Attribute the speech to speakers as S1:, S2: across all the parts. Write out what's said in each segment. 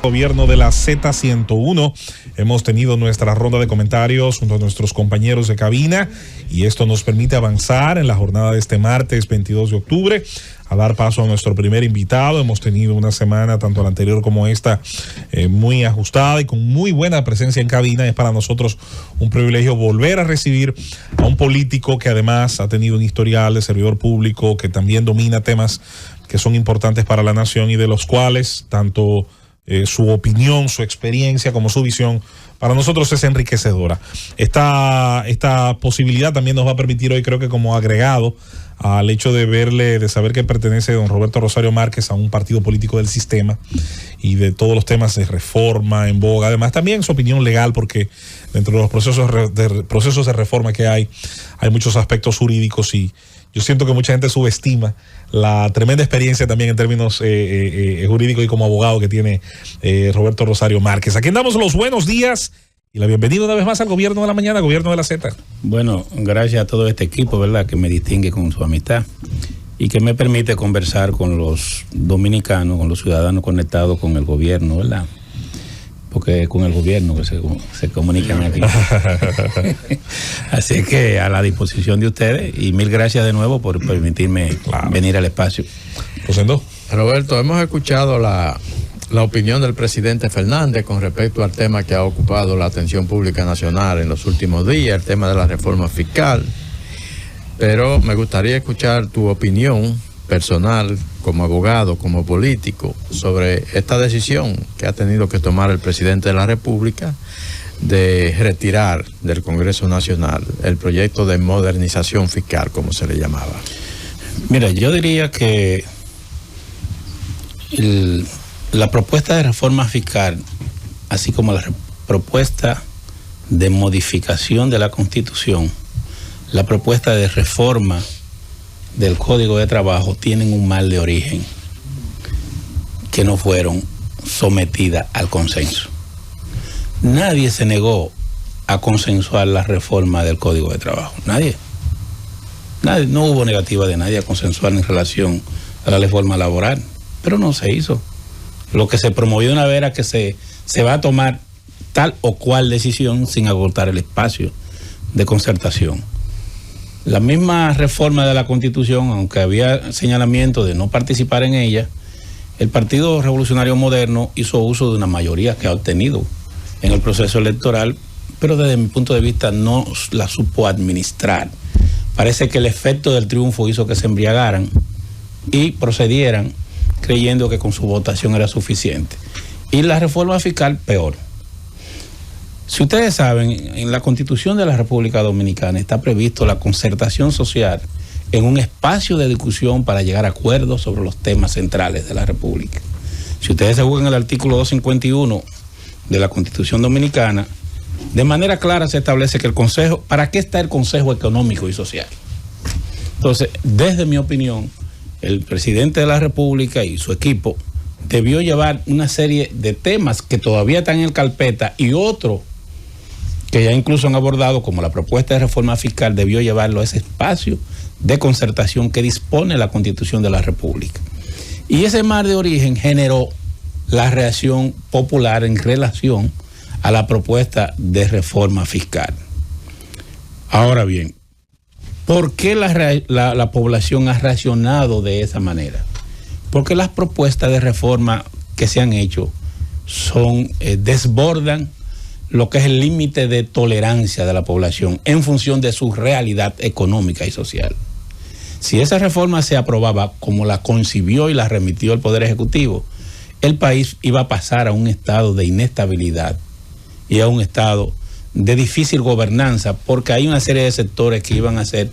S1: Gobierno de la Z101. Hemos tenido nuestra ronda de comentarios junto a nuestros compañeros de cabina y esto nos permite avanzar en la jornada de este martes 22 de octubre a dar paso a nuestro primer invitado. Hemos tenido una semana, tanto la anterior como esta, muy ajustada y con muy buena presencia en cabina. Es para nosotros un privilegio volver a recibir a un político que además ha tenido un historial de servidor público, que también domina temas que son importantes para la nación y de los cuales tanto su opinión, su experiencia como su visión para nosotros es enriquecedora. Esta posibilidad también nos va a permitir hoy, creo que como agregado al hecho de saber que pertenece don Roberto Rosario Márquez a un partido político del sistema y de todos los temas de reforma en boga, además también su opinión legal, porque dentro de los procesos de reforma que hay muchos aspectos jurídicos y yo siento que mucha gente subestima la tremenda experiencia también en términos jurídicos y como abogado que tiene Roberto Rosario Márquez. A quien damos los buenos días y la bienvenida una vez más al Gobierno de la Mañana, Gobierno de la Z. Bueno, gracias a todo este equipo, ¿verdad?, que me distingue con su amistad y que me permite conversar con los dominicanos, con los ciudadanos conectados con el gobierno, ¿verdad? Porque es con el gobierno que se comunican aquí. Así que a la disposición de ustedes y mil gracias de nuevo por permitirme venir al espacio. Rosendo.
S2: Roberto, hemos escuchado la opinión del presidente Fernández con respecto al tema que ha ocupado la atención pública nacional en los últimos días, el tema de la reforma fiscal, pero me gustaría escuchar tu opinión personal, como abogado, como político, sobre esta decisión que ha tenido que tomar el presidente de la República de retirar del Congreso Nacional el proyecto de modernización fiscal, como se le llamaba.
S3: Mira, yo diría que la propuesta de reforma fiscal, así como la propuesta de modificación de la Constitución, la propuesta de reforma del Código de Trabajo tienen un mal de origen, que no fueron sometidas al consenso. Nadie se negó a consensuar la reforma del Código de Trabajo. Nadie, no hubo negativa de nadie a consensuar en relación a la reforma laboral, pero no se hizo. Lo que se promovió una vez era que se va a tomar tal o cual decisión sin agotar el espacio de concertación. La misma reforma de la Constitución, aunque había señalamiento de no participar en ella, el Partido Revolucionario Moderno hizo uso de una mayoría que ha obtenido en el proceso electoral, pero desde mi punto de vista no la supo administrar. Parece que el efecto del triunfo hizo que se embriagaran y procedieran creyendo que con su votación era suficiente. Y la reforma fiscal, peor. Si ustedes saben, en la Constitución de la República Dominicana está previsto la concertación social en un espacio de discusión para llegar a acuerdos sobre los temas centrales de la República. Si ustedes se buscan el artículo 251 de la Constitución Dominicana, de manera clara se establece que el Consejo, ¿para qué está el Consejo Económico y Social? Entonces, desde mi opinión, el presidente de la República y su equipo debió llevar una serie de temas que todavía están en carpeta y otro que ya incluso han abordado, como la propuesta de reforma fiscal, debió llevarlo a ese espacio de concertación que dispone la Constitución de la República. Y ese mal de origen generó la reacción popular en relación a la propuesta de reforma fiscal. Ahora bien, ¿por qué la población ha reaccionado de esa manera? Porque las propuestas de reforma que se han hecho desbordan lo que es el límite de tolerancia de la población en función de su realidad económica y social. Si esa reforma se aprobaba como la concibió y la remitió el Poder Ejecutivo, el país iba a pasar a un estado de inestabilidad y a un estado de difícil gobernanza, porque hay una serie de sectores que iban a ser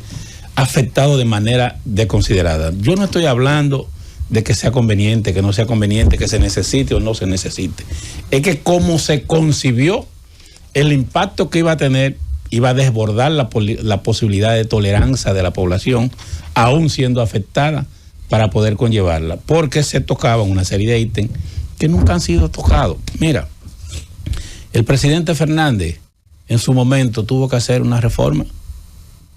S3: afectados de manera desconsiderada. Yo no estoy hablando de que sea conveniente, que no sea conveniente, que se necesite o no se necesite. Es que como se concibió, el impacto que iba a tener iba a desbordar la posibilidad de tolerancia de la población, aún siendo afectada, para poder conllevarla, porque se tocaban una serie de ítems que nunca han sido tocados. Mira, el presidente Fernández en su momento tuvo que hacer una reforma,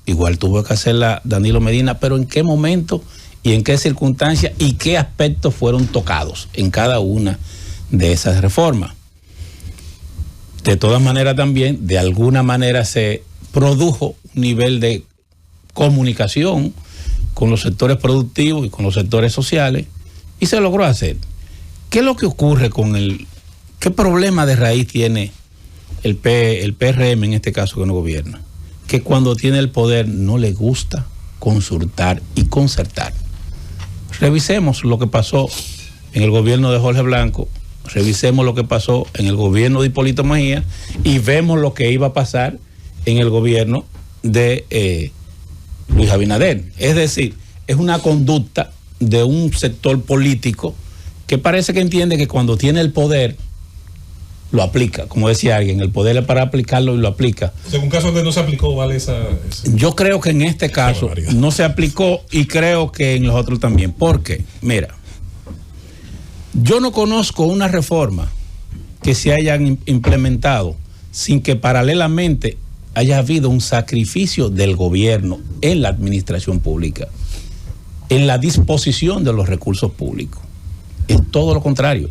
S3: igual tuvo que hacerla Danilo Medina, pero ¿en qué momento y en qué circunstancias y qué aspectos fueron tocados en cada una de esas reformas. De todas maneras también, de alguna manera se produjo un nivel de comunicación con los sectores productivos y con los sectores sociales y se logró hacer. ¿Qué es lo que ocurre con qué problema de raíz tiene el PRM en este caso que no gobierna? Que cuando tiene el poder no le gusta consultar y concertar. Revisemos lo que pasó en el gobierno de Jorge Blanco, revisemos lo que pasó en el gobierno de Hipólito Mejía y vemos lo que iba a pasar en el gobierno de Luis Abinader. Es decir, es una conducta de un sector político que parece que entiende que cuando tiene el poder lo aplica, como decía alguien, el poder es para aplicarlo y lo aplica.
S1: O sea, en un caso donde no se aplicó, ¿vale esa?
S3: Yo creo que en este caso no se aplicó y creo que en los otros también. ¿Por qué? Mira, yo no conozco una reforma que se hayan implementado sin que paralelamente haya habido un sacrificio del gobierno en la administración pública, en la disposición de los recursos públicos. Es todo lo contrario.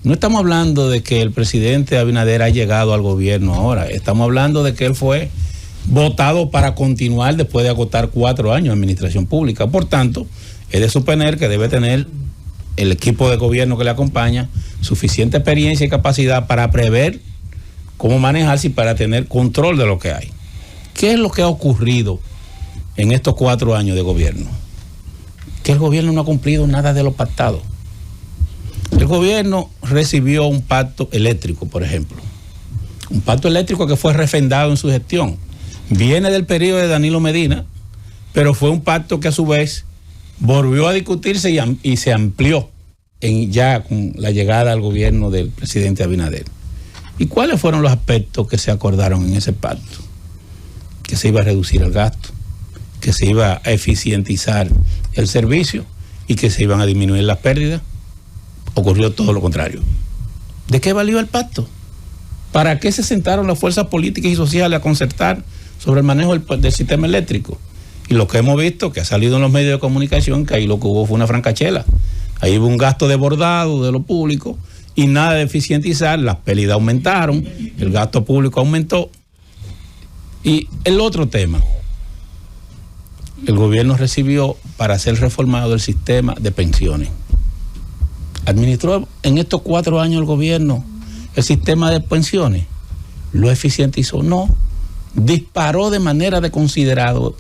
S3: No estamos hablando de que el presidente Abinader ha llegado al gobierno ahora, estamos hablando de que él fue votado para continuar después de agotar 4 años de administración pública. Por tanto, es de suponer que debe tener el equipo de gobierno que le acompaña suficiente experiencia y capacidad para prever cómo manejarse y para tener control de lo que hay. ¿Qué es lo que ha ocurrido en estos 4 años de gobierno? Que el gobierno no ha cumplido nada de lo pactado. El gobierno recibió un pacto eléctrico, por ejemplo. Un pacto eléctrico que fue refrendado en su gestión. Viene del periodo de Danilo Medina, pero fue un pacto que a su vez volvió a discutirse y se amplió ya con la llegada al gobierno del presidente Abinader. ¿Y cuáles fueron los aspectos que se acordaron en ese pacto? Que se iba a reducir el gasto, que se iba a eficientizar el servicio y que se iban a disminuir las pérdidas. Ocurrió todo lo contrario. ¿De qué valió el pacto? ¿Para qué se sentaron las fuerzas políticas y sociales a concertar sobre el manejo del sistema eléctrico? Y lo que hemos visto, que ha salido en los medios de comunicación, que ahí lo que hubo fue una francachela. Ahí hubo un gasto desbordado de lo público y nada de eficientizar, las pérdidas aumentaron, el gasto público aumentó. Y el otro tema, el gobierno recibió para ser reformado el sistema de pensiones. ¿Administró en estos 4 años el gobierno el sistema de pensiones? ¿Lo eficientizó? No. Disparó de manera desconsiderada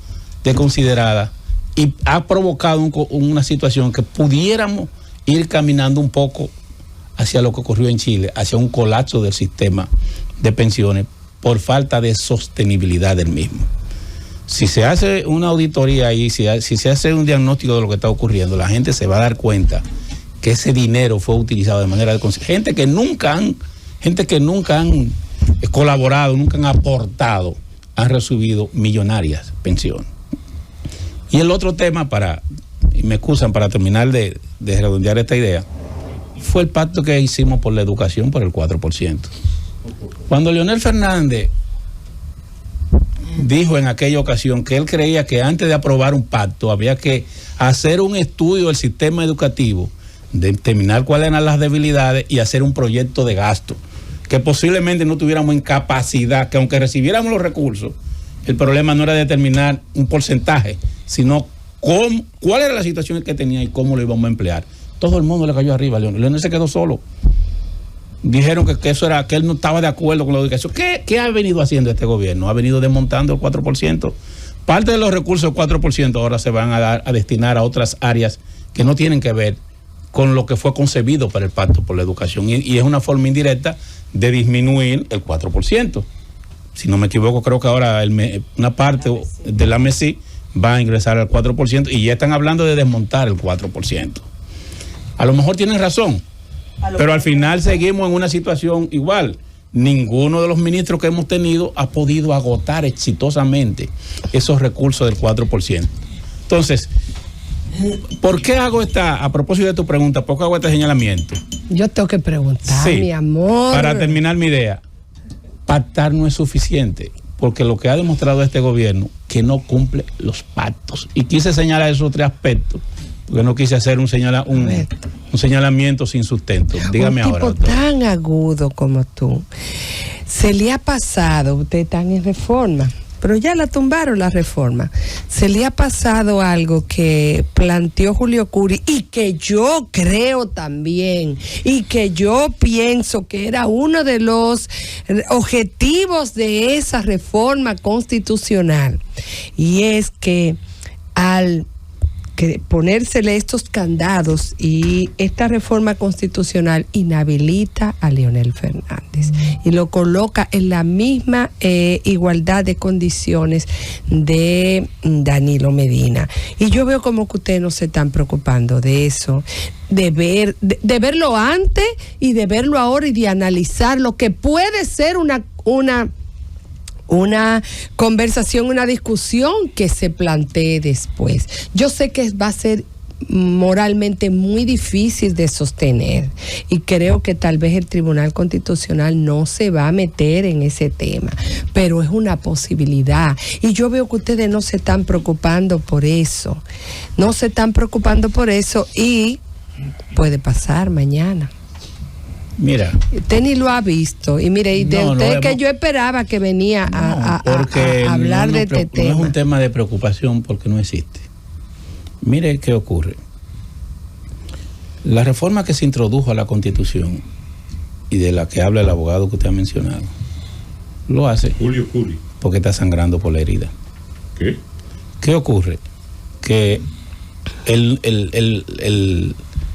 S3: y ha provocado una situación que pudiéramos ir caminando un poco hacia lo que ocurrió en Chile, hacia un colapso del sistema de pensiones por falta de sostenibilidad del mismo. Si se hace una auditoría y si se hace un diagnóstico de lo que está ocurriendo, la gente se va a dar cuenta que ese dinero fue utilizado de manera gente que nunca han colaborado, nunca han aportado, han recibido millonarias pensiones. Y el otro tema, y me excusan para terminar de redondear esta idea, fue el pacto que hicimos por la educación por el 4%. Cuando Leonel Fernández dijo en aquella ocasión que él creía que antes de aprobar un pacto había que hacer un estudio del sistema educativo, determinar cuáles eran las debilidades y hacer un proyecto de gasto, que posiblemente no tuviéramos en capacidad, que aunque recibiéramos los recursos, el problema no era determinar un porcentaje, sino cuál era la situación que tenía y cómo lo íbamos a emplear. Todo el mundo le cayó arriba a Leonel. Leonel se quedó solo. Dijeron que eso era, que él no estaba de acuerdo con la educación. ¿Qué ha venido haciendo este gobierno? Ha venido desmontando el 4%. Parte de los recursos del 4% ahora se van a destinar a otras áreas que no tienen que ver con lo que fue concebido para el Pacto por la Educación. Y es una forma indirecta de disminuir el 4%. Si no me equivoco, creo que ahora una parte de la MESI va a ingresar al 4% y ya están hablando de desmontar el 4%. A lo mejor tienen razón, pero al final seguimos en una situación igual. Ninguno de los ministros que hemos tenido ha podido agotar exitosamente esos recursos del 4%. Entonces, ¿por qué hago a propósito de tu pregunta, por qué hago este señalamiento?
S4: Yo tengo que preguntar,
S3: sí,
S4: mi amor.
S3: Para terminar mi idea, pactar no es suficiente, porque lo que ha demostrado este gobierno que no cumple los pactos. Y quise señalar esos 3 aspectos Porque no quise hacer un señalamiento sin sustento. Dígame ahora.
S4: Un tipo tan agudo como tú, se le ha pasado, ustedes están en reforma, pero ya la tumbaron la reforma, se le ha pasado algo que planteó Julio Curi y que yo creo también, y que yo pienso que era uno de los objetivos de esa reforma constitucional, y es que al ponérsele estos candados y esta reforma constitucional inhabilita a Leonel Fernández y lo coloca en la misma igualdad de condiciones de Danilo Medina. Y yo veo como que ustedes no se están preocupando de eso, de verlo antes y de verlo ahora y de analizar lo que puede ser una conversación, una discusión que se plantee después. Yo sé que va a ser moralmente muy difícil de sostener y creo que tal vez el Tribunal Constitucional no se va a meter en ese tema, pero es una posibilidad y yo veo que ustedes no se están preocupando por eso, y puede pasar mañana.
S3: Mira,
S4: usted ni lo ha visto y mire, y de usted que yo esperaba que venía a hablar de este tema.
S3: No es un tema de preocupación porque no existe. Mire qué ocurre. La reforma que se introdujo a la Constitución y de la que habla el abogado que usted ha mencionado, lo hace
S5: Julio Curi,
S3: porque está sangrando por la herida. ¿Qué ocurre? Que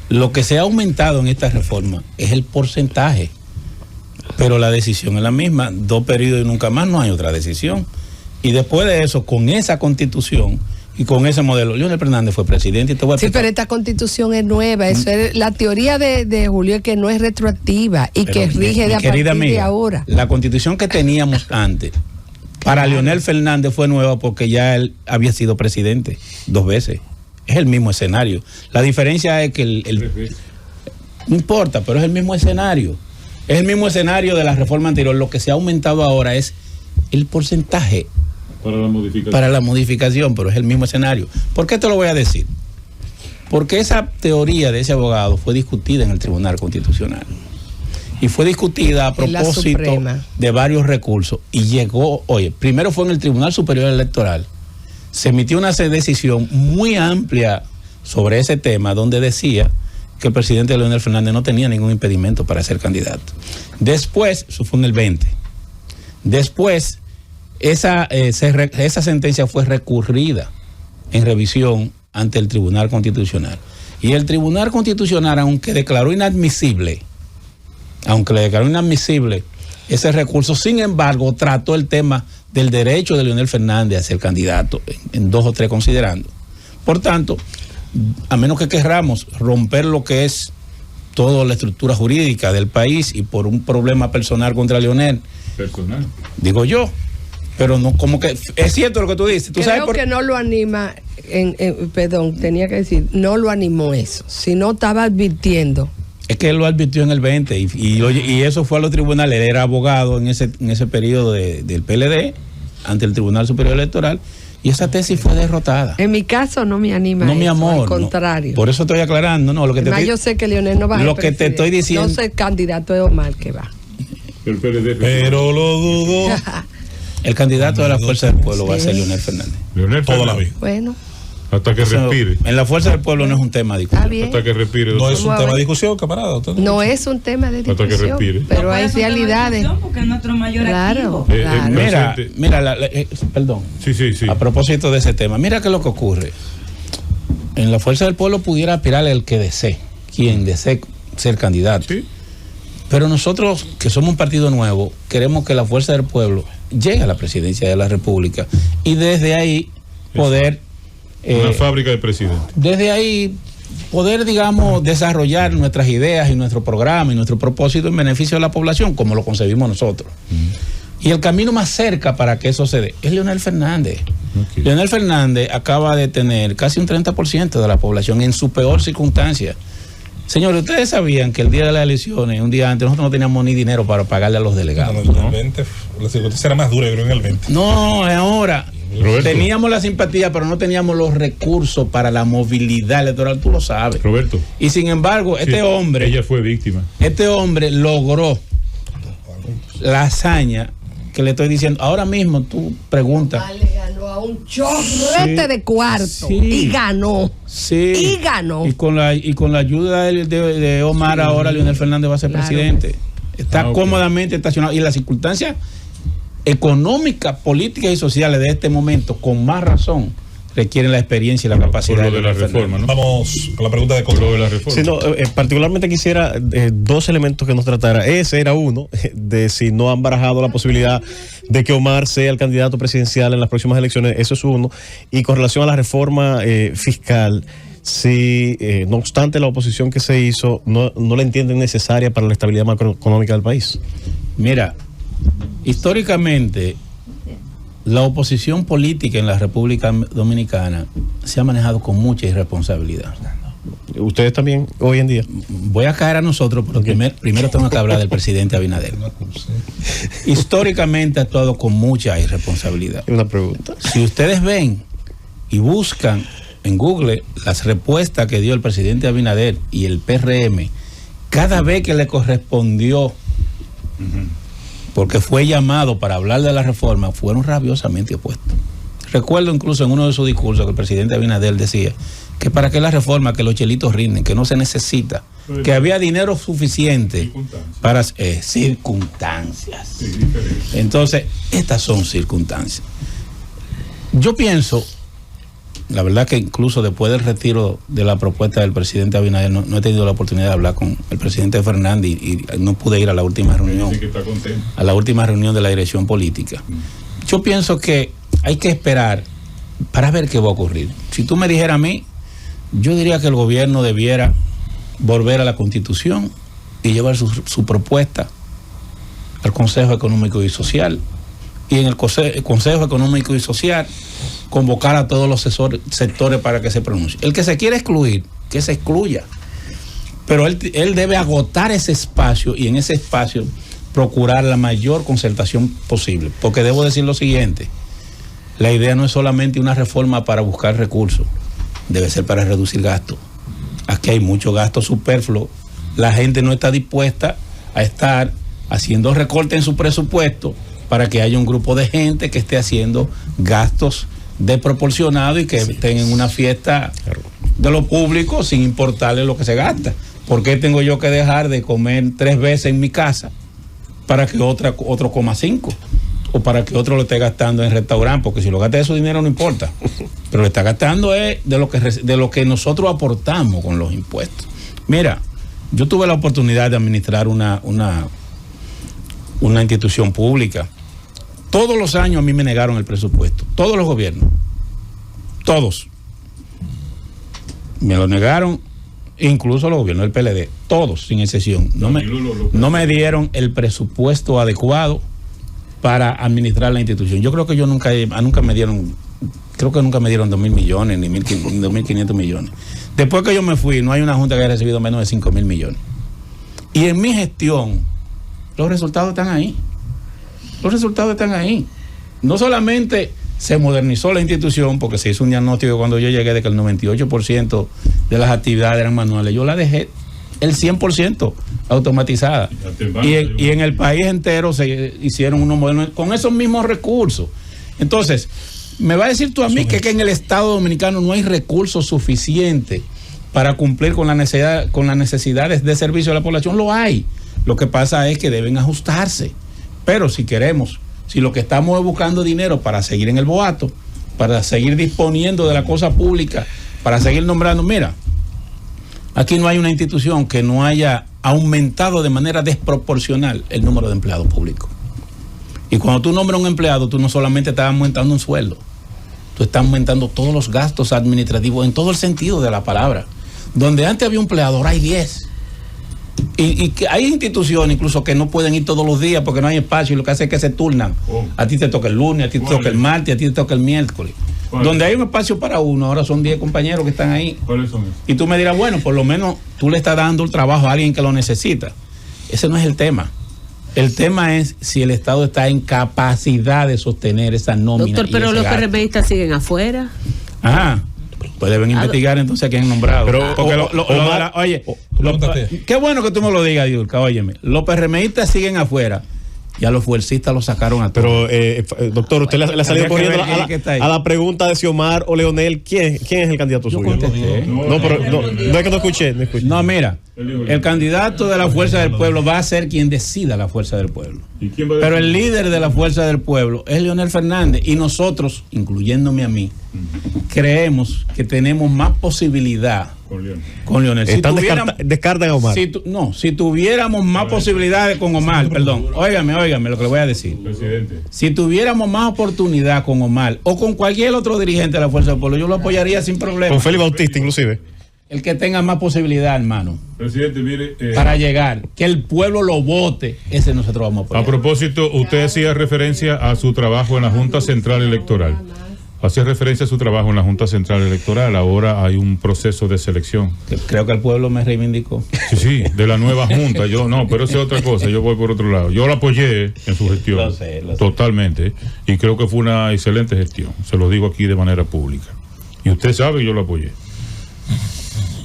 S3: lo que se ha aumentado en esta reforma es el porcentaje, pero la decisión es la misma. 2 periodos y nunca más, no hay otra decisión. Y después de eso, con esa constitución y con ese modelo, Leonel Fernández fue presidente. Y te voy a explicar.
S4: Pero esta constitución es nueva. Eso es, la teoría de Julio es que no es retroactiva y pero que rige de a partir de ahora.
S3: La constitución que teníamos antes para Leonel Fernández fue nueva porque ya él había sido presidente 2 veces. Es el mismo escenario. La diferencia es que no importa, pero es el mismo escenario. Es el mismo escenario de la reforma anterior. Lo que se ha aumentado ahora es el porcentaje para la modificación, pero es el mismo escenario. ¿Por qué te lo voy a decir? Porque esa teoría de ese abogado fue discutida en el Tribunal Constitucional. Y fue discutida a propósito de varios recursos. Y llegó, primero fue en el Tribunal Superior Electoral. Se emitió una decisión muy amplia sobre ese tema donde decía que el presidente Leonel Fernández no tenía ningún impedimento para ser candidato. Después, eso fue en el 20, después esa sentencia fue recurrida en revisión ante el Tribunal Constitucional. Y el Tribunal Constitucional, aunque le declaró inadmisible ese recurso, sin embargo, trató el tema del derecho de Leonel Fernández a ser candidato en 2 o 3 considerando. Por tanto, a menos que querramos romper lo que es toda la estructura jurídica del país y por un problema personal contra Leonel, digo yo, pero no, como que es cierto lo que tú dices.
S4: Creo que no lo anima, tenía que decir, no lo animó eso, sino estaba advirtiendo.
S3: Es que él lo advirtió en el 20 y eso fue a los tribunales. Él era abogado en ese periodo del PLD ante el Tribunal Superior Electoral y esa tesis fue derrotada.
S4: En mi caso no me anima.
S3: No, mi amor.
S4: Al contrario.
S3: No. Por eso estoy aclarando. No, lo que
S4: yo sé que Leonel no va a ser
S3: lo que te estoy diciendo.
S4: No ser candidato de Omar que va.
S5: El PLD.
S1: Pero lo dudo.
S3: El candidato de la Fuerza del Pueblo va a ser Leonel Fernández.
S1: Toda la vida.
S4: Bueno.
S5: Hasta que respire.
S3: En la Fuerza del Pueblo no es un tema de discusión.
S5: Hasta que respire.
S1: No es un tema de discusión, camarada.
S4: No es un tema de discusión.
S5: Hasta que respire.
S4: Pero no hay realidades.
S6: Porque es nuestro mayor activo.
S3: Mira, perdón.
S5: Sí.
S3: A propósito de ese tema, mira qué es lo que ocurre. En la Fuerza del Pueblo pudiera aspirar el que desee, quien desee ser candidato.
S5: Sí.
S3: Pero nosotros, que somos un partido nuevo, queremos que la Fuerza del Pueblo llegue a la presidencia de la República y desde ahí poder...
S5: Una fábrica de presidente.
S3: Desde ahí poder, digamos, desarrollar nuestras ideas y nuestro programa y nuestro propósito en beneficio de la población, como lo concebimos nosotros. Y el camino más cerca para que eso se dé es Leonel Fernández. Leonel Fernández acaba de tener casi un 30% de la población en su peor circunstancia. Señores, ustedes sabían que el día de las elecciones, un día antes, nosotros no teníamos ni dinero para pagarle a los delegados.
S1: En el 20, la circunstancia era más dura, creo, en el 20.
S3: No, ahora.
S5: Roberto.
S3: Teníamos la simpatía, pero no teníamos los recursos para la movilidad electoral, tú lo sabes.
S5: Roberto.
S3: Y sin embargo,
S5: Sí,
S3: este hombre...
S5: Ella fue víctima.
S3: Este hombre logró la hazaña que le estoy diciendo. Ahora mismo tú preguntas.
S4: Le ganó a un chorrete de cuarto.
S3: Sí.
S4: Y ganó.
S3: Sí.
S4: Y ganó.
S3: Y con la ayuda de Omar, ahora Leonel Fernández va a ser presidente. Está cómodamente estacionado. Y las circunstancias económicas, políticas y sociales de este momento, con más razón, requieren la experiencia y la capacidad
S5: Por lo de la reforma, ¿no?
S1: Vamos con la pregunta de
S5: Por lo de
S1: control.
S5: la reforma.
S7: Sí, no, particularmente quisiera dos elementos que nos tratara. Ese era uno, de si no han barajado la posibilidad de que Omar sea el candidato presidencial en las próximas elecciones. Eso es uno. Y con relación a la reforma fiscal, si no obstante la oposición que se hizo, no la entienden necesaria para la estabilidad macroeconómica del país.
S3: Mira, históricamente la oposición política en la República Dominicana se ha manejado con mucha irresponsabilidad.
S7: Ustedes también, hoy en día.
S3: Voy a caer a nosotros, pero primero tengo que hablar del presidente Abinader. Históricamente ha actuado con mucha irresponsabilidad.
S7: Una pregunta.
S3: Si ustedes ven y buscan en Google las respuestas que dio el presidente Abinader y el PRM, cada vez que le correspondió, porque fue llamado para hablar de la reforma, fueron rabiosamente opuestos. Recuerdo incluso en uno de sus discursos que el presidente Abinader decía que para qué la reforma, que los chelitos rinden, que no se necesita, que había dinero suficiente para circunstancias. Entonces, estas son circunstancias. Yo pienso, la verdad que incluso después del retiro de la propuesta del presidente Abinader, no he tenido la oportunidad de hablar con el presidente Fernández y no pude ir a la última reunión, a la última reunión de la dirección política. Yo pienso que hay que esperar para ver qué va a ocurrir. Si tú me dijeras a mí, yo diría que el gobierno debiera volver a la Constitución y llevar su propuesta al Consejo Económico y Social. Y en el Consejo Económico y Social convocar a todos los sectores para que se pronuncie. El que se quiera excluir, que se excluya. Pero él debe agotar ese espacio y en ese espacio procurar la mayor concertación posible. Porque debo decir lo siguiente, la idea no es solamente una reforma para buscar recursos, debe ser para reducir gastos. Aquí hay mucho gasto superfluo. La gente no está dispuesta a estar haciendo recortes en su presupuesto para que haya un grupo de gente que esté haciendo gastos desproporcionados y que estén en una fiesta de lo público sin importarle lo que se gasta. ¿Por qué tengo yo que dejar de comer 3 veces en mi casa para que otro coma 5? O para que otro lo esté gastando en restaurante, porque si lo gasta de su dinero no importa. Pero lo está gastando es de lo que nosotros aportamos con los impuestos. Mira, yo tuve la oportunidad de administrar una institución pública. Todos los años a mí me negaron el presupuesto. Todos los gobiernos. Todos. Me lo negaron, incluso los gobiernos del PLD. Todos, sin excepción. No me dieron el presupuesto adecuado para administrar la institución. Yo creo que nunca me dieron, creo que nunca me dieron 2.000 millones, ni 2.500 millones. Después que yo me fui, no hay una junta que haya recibido menos de 5.000 millones. Y en mi gestión, los resultados están ahí. Los resultados están ahí. No solamente se modernizó la institución, porque se hizo un diagnóstico cuando yo llegué de que el 98% de las actividades eran manuales. Yo la dejé el 100% automatizada. Y en el país entero se hicieron unos modelos con esos mismos recursos. Entonces, me va a decir tú a mí que en el Estado Dominicano no hay recursos suficientes para cumplir con las necesidades de servicio a la población. Lo hay. Lo que pasa es que deben ajustarse. Pero si lo que estamos es buscando dinero para seguir en el boato, para seguir disponiendo de la cosa pública, para seguir nombrando, mira, aquí no hay una institución que no haya aumentado de manera desproporcional el número de empleados públicos. Y cuando tú nombras un empleado, tú no solamente estás aumentando un sueldo, tú estás aumentando todos los gastos administrativos en todo el sentido de la palabra. Donde antes había un empleado, ahora hay 10. Y que hay instituciones incluso que no pueden ir todos los días porque no hay espacio y lo que hace es que se turnan. A ti te toca el lunes, a ti te toca el martes, a ti te toca el miércoles. Donde hay un espacio para uno, ahora son 10 compañeros que están ahí.
S5: ¿Cuáles son esos?
S3: Y tú me dirás, bueno, por lo menos tú le estás dando el trabajo a alguien que lo necesita. Ese no es el tema. El tema es si el Estado está en capacidad de sostener esa nómina.
S8: Doctor, pero los PRMistas siguen afuera.
S3: Ajá. Pues deben investigar entonces a quién han nombrado.
S7: Pero,
S3: oye, qué bueno que tú me lo digas, Diurka. Óyeme, los PRMistas siguen afuera. Ya los fuercistas lo sacaron a todos.
S7: Pero, doctor, usted le ha salido corriendo a la pregunta de si Omar o Leonel, ¿quién es el candidato suyo? No es que no escuché.
S3: No, mira, el candidato de la Fuerza del Pueblo va a ser quien decida la Fuerza del Pueblo. Pero el líder de la Fuerza del Pueblo es Leonel Fernández, y nosotros, incluyéndome a mí, creemos que tenemos más posibilidad con Leonel.
S7: Descartan a Omar.
S3: Si tuviéramos más posibilidades con Omar, perdón, óigame lo que le voy a decir.
S5: Presidente.
S3: Si tuviéramos más oportunidad con Omar o con cualquier otro dirigente de la Fuerza del Pueblo, yo lo apoyaría sin problema.
S7: Con Félix Bautista, inclusive.
S3: El que tenga más posibilidad, hermano.
S5: Presidente, mire.
S3: Para llegar, que el pueblo lo vote, ese nosotros vamos a apoyar.
S5: A propósito, usted hacía referencia a su trabajo en la Junta Central Electoral. Hacía referencia a su trabajo en la Junta Central Electoral. Ahora hay un proceso de selección.
S3: Creo que el pueblo me reivindicó.
S5: Sí, de la nueva Junta. Pero eso es otra cosa. Yo voy por otro lado. Yo la apoyé en su gestión.
S3: Lo sé.
S5: Totalmente. Y creo que fue una excelente gestión. Se lo digo aquí de manera pública. Y usted sabe que yo la apoyé.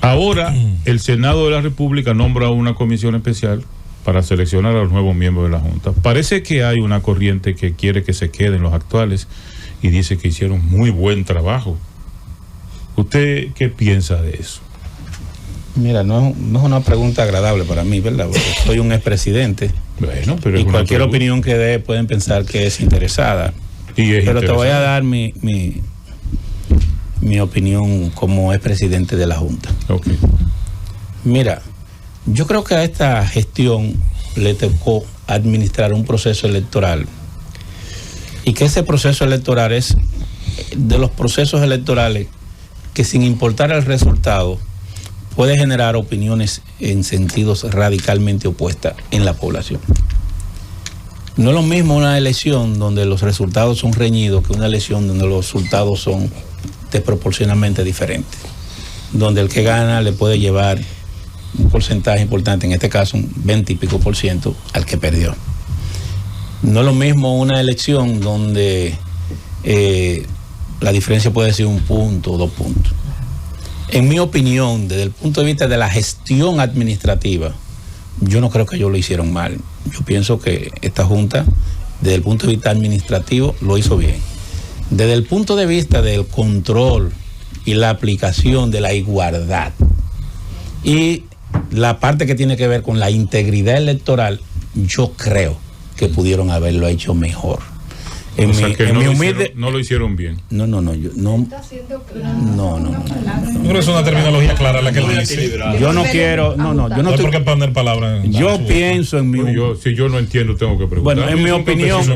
S5: Ahora, el Senado de la República nombra una comisión especial para seleccionar a los nuevos miembros de la Junta. Parece que hay una corriente que quiere que se queden los actuales y dice que hicieron muy buen trabajo. ¿Usted qué piensa de eso?
S3: Mira, no es una pregunta agradable para mí, ¿verdad? Porque soy un expresidente.
S5: Bueno, pero
S3: y cualquier opinión que dé pueden pensar que es interesada. Pero te voy a dar mi opinión como expresidente de la Junta.
S5: Okay.
S3: Mira, yo creo que a esta gestión le tocó administrar un proceso electoral, y que ese proceso electoral es de los procesos electorales que, sin importar el resultado, puede generar opiniones en sentidos radicalmente opuestos en la población. No es lo mismo una elección donde los resultados son reñidos que una elección donde los resultados son desproporcionalmente diferentes, donde el que gana le puede llevar un porcentaje importante, en este caso un 20 y pico % al que perdió. No es lo mismo una elección donde la diferencia puede ser 1 punto o 2 puntos. En mi opinión, desde el punto de vista de la gestión administrativa, yo no creo que ellos lo hicieron mal. Yo pienso que esta Junta, desde el punto de vista administrativo, lo hizo bien. Desde el punto de vista del control y la aplicación de la igualdad y la parte que tiene que ver con la integridad electoral, yo creo que pudieron haberlo hecho mejor.
S5: No lo hicieron bien.
S3: No. Yo creo
S1: que es una terminología clara la que él dice.
S3: Yo no quiero, yo no
S1: estoy por qué poner palabras.
S3: Yo pienso en mi.
S5: Si yo no entiendo, tengo que preguntar.
S3: Bueno, en mi opinión.
S1: Eso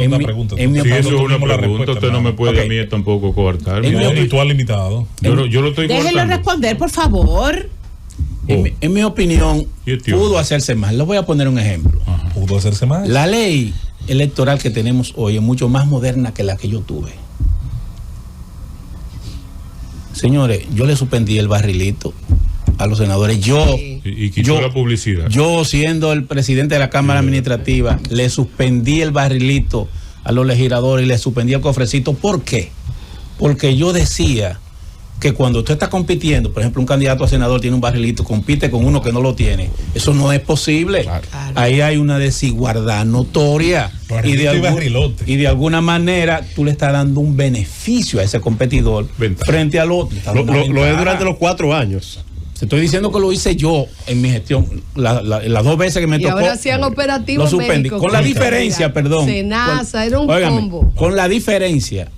S1: es una pregunta.
S5: Si eso es una pregunta, usted no me puede a mí tampoco coartar.
S1: Y tú has limitado.
S5: Yo lo estoy coartando.
S8: Déjelo responder, por favor.
S3: En mi opinión, pudo hacerse más. Les voy a poner un ejemplo.
S1: Pudo hacerse más.
S3: La ley electoral que tenemos hoy es mucho más moderna que la que yo tuve. Señores, yo le suspendí el barrilito a los senadores.
S5: Y quitó la publicidad.
S3: Yo, siendo el presidente de la Cámara Administrativa, le suspendí el barrilito a los legisladores y le suspendí el cofrecito. ¿Por qué? Porque yo decía que cuando usted está compitiendo, por ejemplo, un candidato a senador tiene un barrilito, compite con uno que no lo tiene. Eso no es posible. Claro. Ahí hay una desigualdad notoria. Y de alguna manera tú le estás dando un beneficio a ese competidor frente al otro.
S7: Lo es durante los 4 años.
S3: Te estoy diciendo que lo hice yo en mi gestión, las 2 veces que me tocó.
S4: Y ahora hacían operativos
S3: lo suspendí. Con la diferencia, perdón.
S4: Senasa, era un combo.
S3: Con la diferencia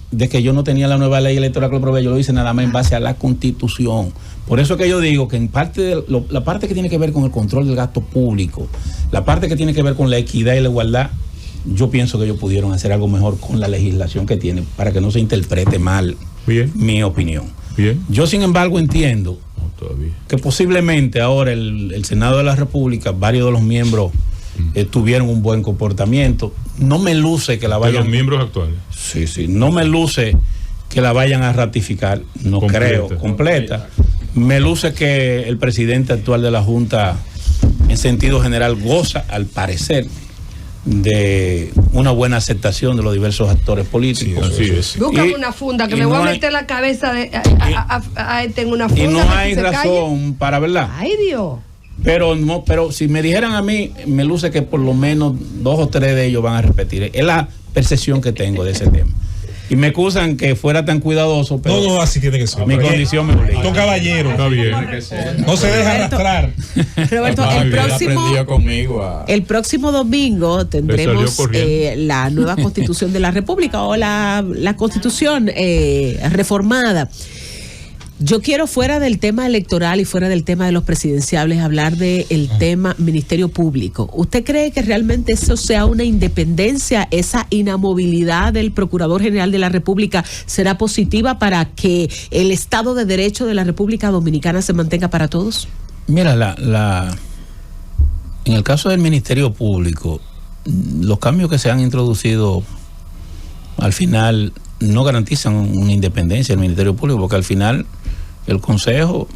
S3: de que yo no tenía la nueva ley electoral que lo probé, yo lo hice nada más en base a la Constitución. Por eso que yo digo que en parte la parte que tiene que ver con el control del gasto público, la parte que tiene que ver con la equidad y la igualdad, yo pienso que ellos pudieron hacer algo mejor con la legislación que tienen para que no se interprete mal.
S5: Bien.
S3: Mi opinión.
S5: Bien.
S3: Yo, sin embargo, entiendo que posiblemente ahora el Senado de la República, varios de los miembros tuvieron un buen comportamiento. No me luce que la vayan...
S5: ¿De los miembros actuales?
S3: Sí. No me luce que la vayan a ratificar. No creo. Completa. Me luce que el presidente actual de la Junta en sentido general goza, al parecer, de una buena aceptación de los diversos actores políticos.
S5: Sí, así es.
S4: Búscame una funda, que me voy a meter la cabeza a este en una funda.
S3: Y no hay
S4: se
S3: razón
S4: calle.
S3: para verla.
S4: Ay, Dios.
S3: Pero si me dijeran a mí, me luce que por lo menos 2 o 3 de ellos van a repetir. Es la percepción que tengo de ese tema. Y me acusan que fuera tan cuidadoso, pero
S1: No, así tiene que ser.
S3: mi condición me obliga.
S1: Don caballero.
S5: Está bien.
S1: No se deja arrastrar.
S8: Roberto, el próximo domingo tendremos
S5: salió corriendo.
S8: la nueva Constitución de la República o la Constitución reformada. Yo quiero, fuera del tema electoral y fuera del tema de los presidenciables, hablar del tema Ministerio Público. ¿Usted cree que realmente eso sea una independencia, esa inamovilidad del Procurador General de la República será positiva para que el Estado de Derecho de la República Dominicana se mantenga para todos?
S3: Mira, en el caso del Ministerio Público, los cambios que se han introducido al final no garantizan una independencia del Ministerio Público, porque al final el Consejo,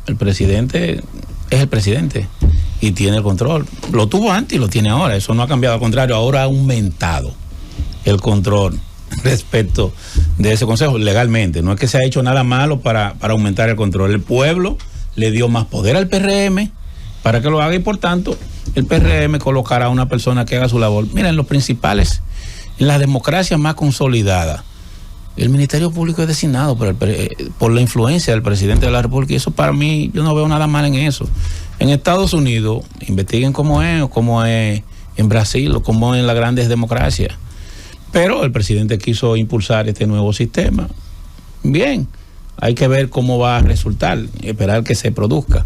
S3: el presidente es el presidente y tiene el control. Lo tuvo antes y lo tiene ahora, eso no ha cambiado, al contrario, ahora ha aumentado el control respecto de ese Consejo legalmente. No es que se ha hecho nada malo para aumentar el control. El pueblo le dio más poder al PRM para que lo haga y por tanto el PRM colocará a una persona que haga su labor. Miren, los principales, en las democracias más consolidadas, el Ministerio Público es designado por la influencia del presidente de la República, y eso para mí, yo no veo nada mal en eso. En Estados Unidos, investiguen cómo es en Brasil o cómo es en las grandes democracias. Pero el presidente quiso impulsar este nuevo sistema. Bien, hay que ver cómo va a resultar, esperar que se produzca.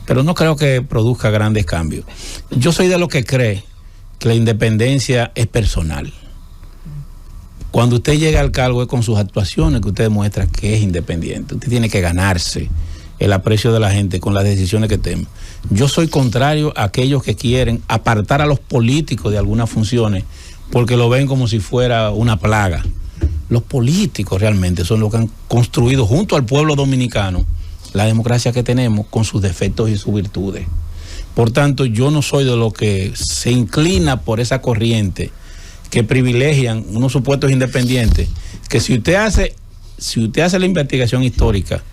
S3: Pero no creo que produzca grandes cambios. Yo soy de los que cree que la independencia es personal. Cuando usted llega al cargo es con sus actuaciones que usted demuestra que es independiente. Usted tiene que ganarse el aprecio de la gente con las decisiones que toma. Yo soy contrario a aquellos que quieren apartar a los políticos de algunas funciones porque lo ven como si fuera una plaga. Los políticos realmente son los que han construido junto al pueblo dominicano la democracia que tenemos con sus defectos y sus virtudes. Por tanto, yo no soy de los que se inclina por esa corriente que privilegian unos supuestos independientes, que si usted hace la investigación histórica,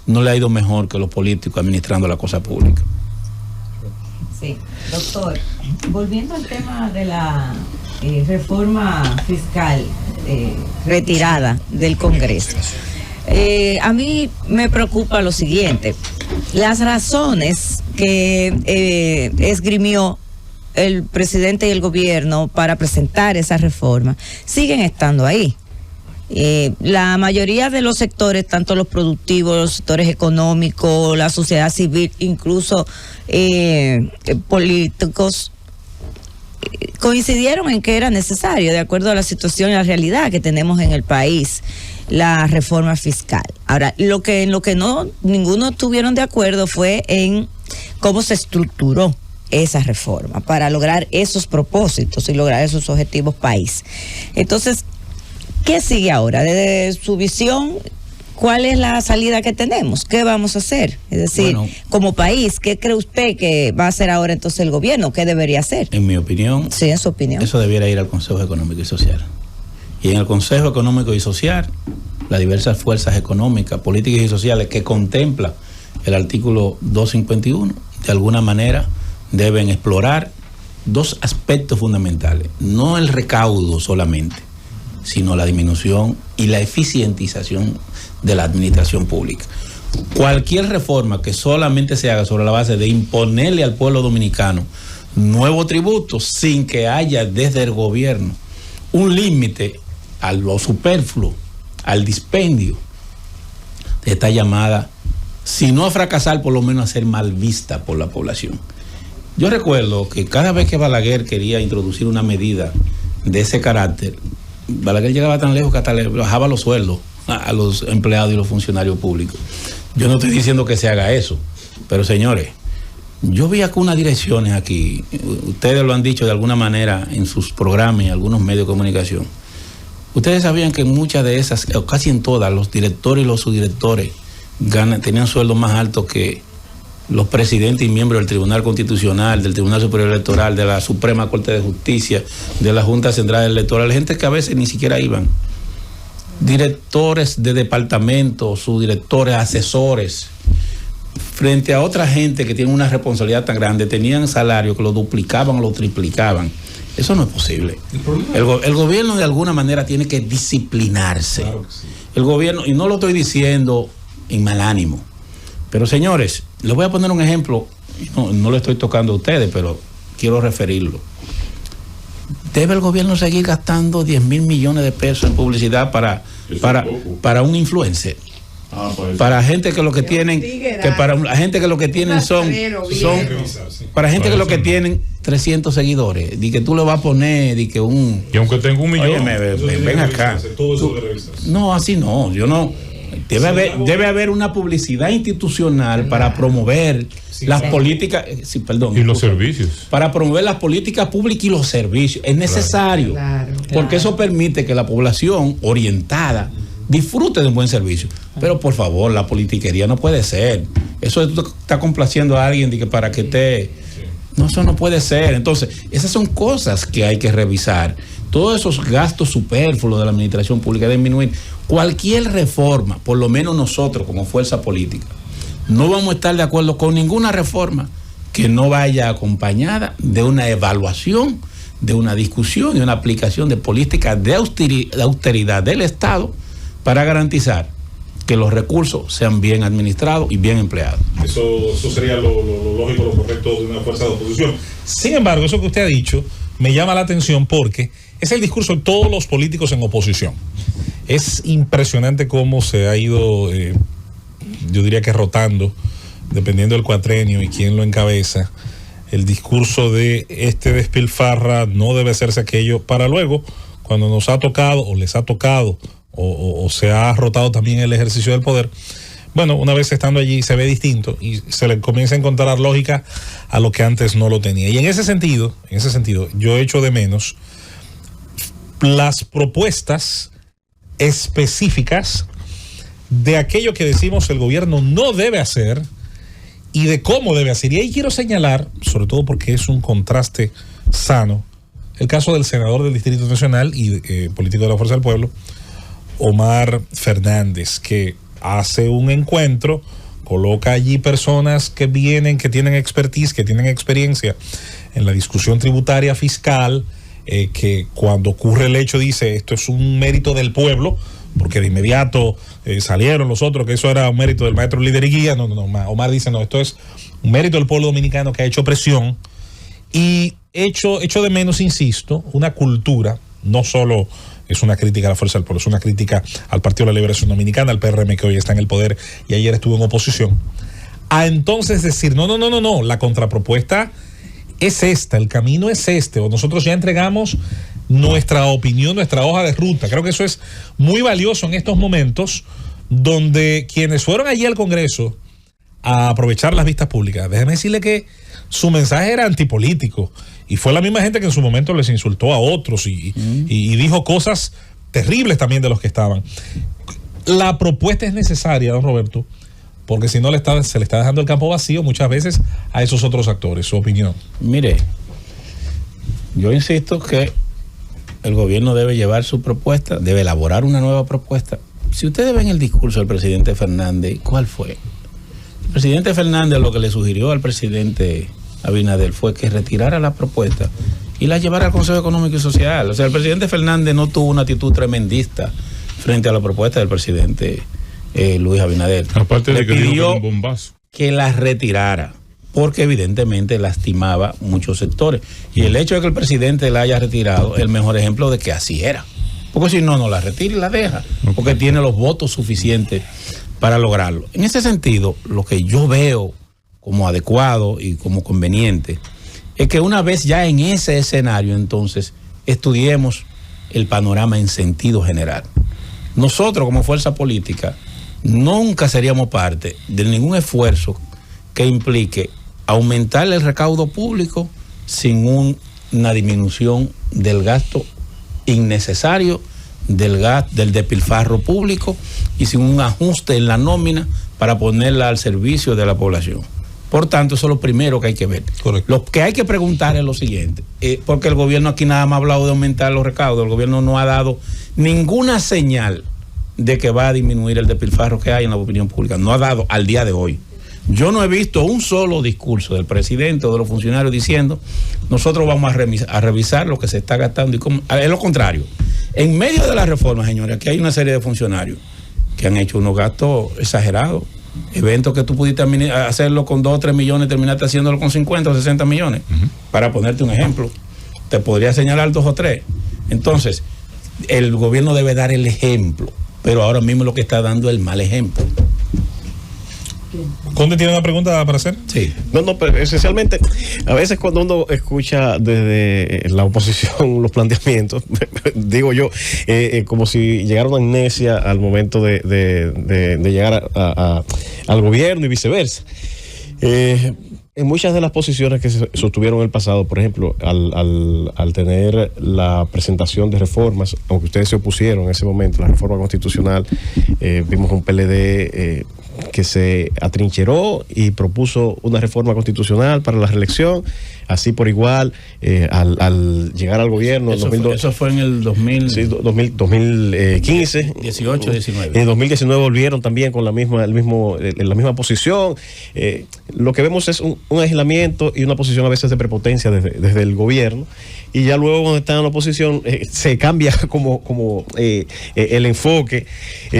S3: no le ha ido mejor que los políticos administrando la cosa pública.
S6: Sí, doctor, volviendo al tema de la reforma fiscal retirada del Congreso, a mí me preocupa lo siguiente: las razones que esgrimió el presidente y el gobierno para presentar esa reforma siguen estando ahí. La mayoría de los sectores, tanto los productivos, los sectores económicos, la sociedad civil, incluso políticos, coincidieron en que era necesario, de acuerdo a la situación y la realidad que tenemos en el país, la reforma fiscal. Ahora, en lo que ninguno estuvieron de acuerdo fue en cómo se estructuró esa reforma para lograr esos propósitos y lograr esos objetivos país. Entonces, ¿qué sigue ahora? Desde su visión, ¿cuál es la salida que tenemos? ¿Qué vamos a hacer? Es decir, bueno, como país, ¿qué cree usted que va a hacer ahora entonces el gobierno? ¿Qué debería hacer?
S3: En mi opinión,
S6: sí, en su opinión,
S3: eso debiera ir al Consejo Económico y Social. Y en el Consejo Económico y Social, las diversas fuerzas económicas, políticas y sociales que contempla el artículo 251, de alguna manera deben explorar 2 aspectos fundamentales, no el recaudo solamente, sino la disminución y la eficientización de la administración pública. Cualquier reforma que solamente se haga sobre la base de imponerle al pueblo dominicano nuevos tributos sin que haya desde el gobierno un límite a lo superfluo, al dispendio, está llamada, si no a fracasar, por lo menos a ser mal vista por la población. Yo recuerdo que cada vez que Balaguer quería introducir una medida de ese carácter, Balaguer llegaba tan lejos que hasta le bajaba los sueldos a los empleados y los funcionarios públicos. Yo no estoy diciendo que se haga eso, pero señores, yo vi acá unas direcciones aquí, ustedes lo han dicho de alguna manera en sus programas y algunos medios de comunicación. Ustedes sabían que en muchas de esas, o casi en todas, los directores y los subdirectores tenían sueldos más altos que los presidentes y miembros del Tribunal Constitucional, del Tribunal Superior Electoral, de la Suprema Corte de Justicia, de la Junta Central Electoral, gente que a veces ni siquiera iban, directores de departamentos, subdirectores, asesores, frente a otra gente que tiene una responsabilidad tan grande, tenían salarios que lo duplicaban o lo triplicaban. Eso no es posible. El gobierno de alguna manera tiene que disciplinarse. Claro que sí. El gobierno, y no lo estoy diciendo en mal ánimo, pero señores, les voy a poner un ejemplo, no le estoy tocando a ustedes, pero quiero referirlo. ¿Debe el gobierno seguir gastando 10,000 millones de pesos en publicidad para un influencer? Para gente que lo que tienen, para gente que lo que tienen 300 seguidores, y que tú le vas a poner, y que y
S5: aunque tenga 1 millón,
S3: ven acá. No, así no, yo no. Debe haber una publicidad institucional para promover las políticas,
S5: y los servicios.
S3: Para promover las políticas públicas y los servicios. Es necesario, porque eso permite que la población orientada disfrute de un buen servicio. Pero por favor, la politiquería no puede ser. Eso de tú estás complaciendo a alguien de que para que te... No, eso no puede ser. Entonces, esas son cosas que hay que revisar. Todos esos gastos superfluos de la administración pública deben disminuir. Cualquier reforma, por lo menos nosotros como fuerza política, no vamos a estar de acuerdo con ninguna reforma que no vaya acompañada de una evaluación, de una discusión y una aplicación de políticas de austeridad del Estado para garantizar que los recursos sean bien administrados y bien empleados.
S1: Eso sería lo lógico, lo correcto de una fuerza de oposición. Sin embargo, eso que usted ha dicho me llama la atención porque es el discurso de todos los políticos en oposición. Es impresionante cómo se ha ido, yo diría que rotando, dependiendo del cuatrenio y quién lo encabeza, el discurso de este despilfarra, no debe hacerse aquello, para luego, cuando nos ha tocado o les ha tocado o se ha rotado también el ejercicio del poder, bueno, una vez estando allí se ve distinto y se le comienza a encontrar lógica a lo que antes no lo tenía. Y en ese sentido, yo echo de menos las propuestas específicas de aquello que decimos el gobierno no debe hacer y de cómo debe hacer. Y ahí quiero señalar, sobre todo porque es un contraste sano, el caso del senador del Distrito Nacional y político de la Fuerza del Pueblo, Omar Fernández, que hace un encuentro, coloca allí personas que vienen, que tienen expertise, que tienen experiencia en la discusión tributaria fiscal, que cuando ocurre el hecho dice esto es un mérito del pueblo, porque de inmediato salieron los otros que eso era un mérito del maestro líder y guía. No, Omar dice no, esto es un mérito del pueblo dominicano que ha hecho presión y hecho de menos, insisto, una cultura, no solo es una crítica a la Fuerza del Pueblo, es una crítica al Partido de la Liberación Dominicana, al PRM que hoy está en el poder y ayer estuvo en oposición, a entonces decir no, la contrapropuesta es esta, el camino es este, o nosotros ya entregamos nuestra opinión, nuestra hoja de ruta. Creo que eso es muy valioso en estos momentos donde quienes fueron allí al Congreso a aprovechar las vistas públicas, déjeme decirle que su mensaje era antipolítico y fue la misma gente que en su momento les insultó a otros y dijo cosas terribles también de los que estaban. La propuesta es necesaria, don Roberto, porque si no se le está dejando el campo vacío muchas veces a esos otros actores. Su opinión.
S3: Mire, yo insisto que el gobierno debe llevar su propuesta, debe elaborar una nueva propuesta. Si ustedes ven el discurso del presidente Fernández, ¿cuál fue? El presidente Fernández lo que le sugirió al presidente Abinader fue que retirara la propuesta y la llevara al Consejo Económico y Social. O sea, el presidente Fernández no tuvo una actitud tremendista frente a la propuesta del presidente Luis Abinader.
S5: Aparte de que
S3: pidió
S5: un bombazo,
S3: que la retirara, porque evidentemente lastimaba muchos sectores. Y el hecho de que el presidente la haya retirado es el mejor ejemplo de que así era. Porque si no la retira y la deja, porque tiene los votos suficientes para lograrlo. En ese sentido, lo que yo veo como adecuado y como conveniente es que una vez ya en ese escenario, entonces, estudiemos el panorama en sentido general. Nosotros como fuerza política nunca seríamos parte de ningún esfuerzo que implique aumentar el recaudo público sin una disminución del gasto innecesario, del despilfarro público y sin un ajuste en la nómina para ponerla al servicio de la población. Por tanto, eso es lo primero que hay que ver.
S1: Correcto.
S3: Lo que hay que preguntar es lo siguiente, porque el gobierno aquí nada más ha hablado de aumentar los recaudos, el gobierno no ha dado ninguna señal de que va a disminuir el despilfarro que hay en la opinión pública, no ha dado al día de hoy. Yo no he visto un solo discurso del presidente o de los funcionarios diciendo, nosotros vamos a revisar lo que se está gastando y cómo. Es lo contrario. En medio de la reforma, señores, aquí hay una serie de funcionarios que han hecho unos gastos exagerados. Eventos que tú pudiste hacerlo con 2 o 3 millones, terminaste haciéndolo con 50 o 60 millones. Para ponerte un ejemplo, te podría señalar 2 o 3. Entonces, el gobierno debe dar el ejemplo, pero ahora mismo lo que está dando es el mal ejemplo.
S1: ¿Conde tiene una pregunta para hacer?
S3: Sí.
S7: No, pero esencialmente, a veces cuando uno escucha desde la oposición los planteamientos, digo yo, como si llegara una amnesia al momento de llegar al gobierno y viceversa. En muchas de las posiciones que se sostuvieron en el pasado, por ejemplo, al tener la presentación de reformas, aunque ustedes se opusieron en ese momento, la reforma constitucional, vimos un PLD que se atrincheró y propuso una reforma constitucional para la reelección, así por igual, al llegar al gobierno.
S3: Eso fue en el
S7: 2015.
S3: 18, 19.
S7: En 2019 volvieron también con la misma posición. Lo que vemos es un aislamiento y una posición a veces de prepotencia desde el gobierno, y ya luego cuando están en la oposición se cambia como el enfoque,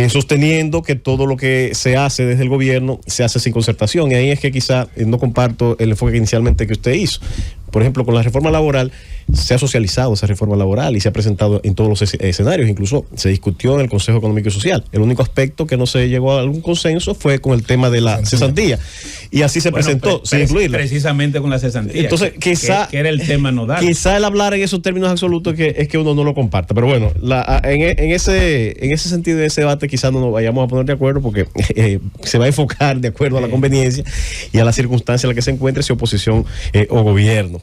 S7: sosteniendo que todo lo que se hace desde el gobierno se hace sin concertación, y ahí es que quizá no comparto el enfoque inicialmente que usted hizo. Por ejemplo, con la reforma laboral, se ha socializado esa reforma laboral y se ha presentado en todos los escenarios, incluso se discutió en el Consejo Económico y Social. El único aspecto que no se llegó a algún consenso fue con el tema de la cesantía, y así se presentó, sin incluirla.
S3: Precisamente con la cesantía.
S7: Entonces, quizá
S3: que era el tema nodal.
S7: Quizá el hablar en esos términos absolutos es que uno no lo comparta, pero bueno, en ese sentido de ese debate quizá no nos vayamos a poner de acuerdo, porque se va a enfocar de acuerdo a la conveniencia y a la circunstancia en la que se encuentre, si oposición o gobierno.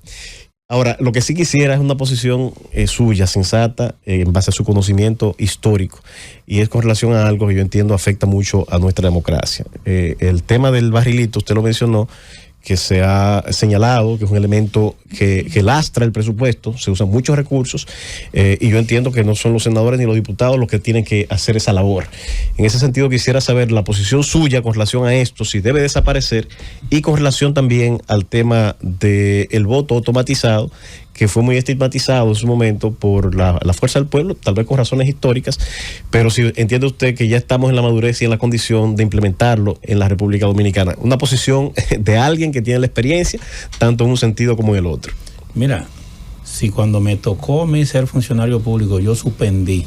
S7: Ahora, lo que sí quisiera es una posición suya, sensata, en base a su conocimiento histórico, y es con relación a algo que yo entiendo afecta mucho a nuestra democracia. El tema del barrilito, usted lo mencionó, que se ha señalado que es un elemento que lastra el presupuesto, se usan muchos recursos, y yo entiendo que no son los senadores ni los diputados los que tienen que hacer esa labor. En ese sentido quisiera saber la posición suya con relación a esto, si debe desaparecer, y con relación también al tema del voto automatizado, que fue muy estigmatizado en su momento por la fuerza del pueblo, tal vez con razones históricas, pero si entiende usted que ya estamos en la madurez y en la condición de implementarlo en la República Dominicana. Una posición de alguien que tiene la experiencia, tanto en un sentido como en el otro.
S3: Mira, si cuando me tocó a mí ser funcionario público, yo suspendí